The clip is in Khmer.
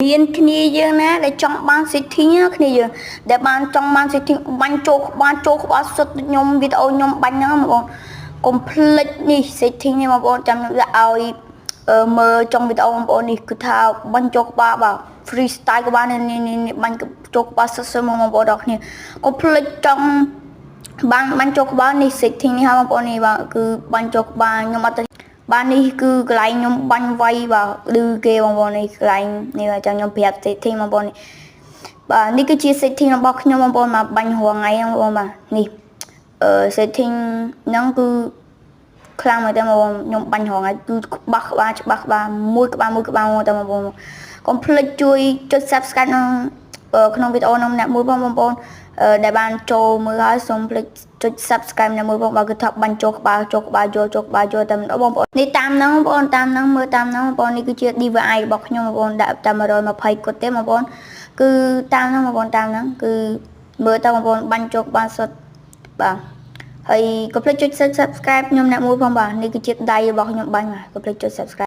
មានគ្នាយើងណាដែលចង់បាន setting គ្នាយើងដែលបានចង់បាន setting បាញ់ចូលក្បាលសុទ្ធខ្ញុំវីដេអូខ្ញុំបាញ់ហ្នឹងបងប្អូនកុំភ្លេចនេះ setting នេះបងប្អូនចាំខ្ញុំដាក់ឲ្យមើលtrongវីដេអូបងប្អូននេះគឺថាបាញ់ចូលក្បាលបាទ freestyle ក៏បាននេះបាញ់ចូលក្បាលសុទ្ធមកបងប្អូនដល់គ្នាកុំភ្លេចចង់បាញ់ចូលក្បាលនេះ setting នេះហើយបងប្អូននេះបាទគឺបាញ់ចូលក្បាលខ្ញុំអត់បាននេះគឺកន្លែងខ្ញុំបាញ់វាយបាទឬគេបងប្អូននេះកន្លែងនេះចាំខ្ញុំប្រាប់ setting បងប្អូននេះបាទនេះគឺជា setting របស់ខ្ញុំបងប្អូនមកបាញ់រាល់ថ្ងៃបងប្អូនបាទនេះsetting ហ្នឹងគឺខ្លាំងមែនតើបងប្អូនខ្ញុំបាញ់រាល់ថ្ងៃគឺច្បាស់ក្បាលមួយក្បាលតែបងប្អូនកុំភ្លេចជួយចុច subscribe ក្នុងវីដេអូហ្នឹងអ្នកមួយបងប្អូនដែលបានចូលមើលហើយសូមភ្លេចចុច subscribe អ្នកមួយបងបើគឺថាបាញ់ចូលក្បាលយកតែម្ដងបងប្អូននេះតាមហ្នឹងបងប្អូនតាមហ្នឹងមើលតាមហ្នឹងបងប្អូននេះគឺជា DVI របស់ខ្ញុំបងប្អូនដាក់តែ120គត់ទេបងប្អូនគឺតាមហ្នឹងបងប្អូនតាមហ្នឹងគឺមើលតើបងប្អូនបាញ់ចូលក្បាលសុទ្ធបាទហើយកុំភ្លេចចុច subscribe ខ្ញុំអ្នកមួយផងបាទនេះគឺជាដៃរបស់ខ្ញុំបាញ់បាទកុំភ្លេចចុច subscribe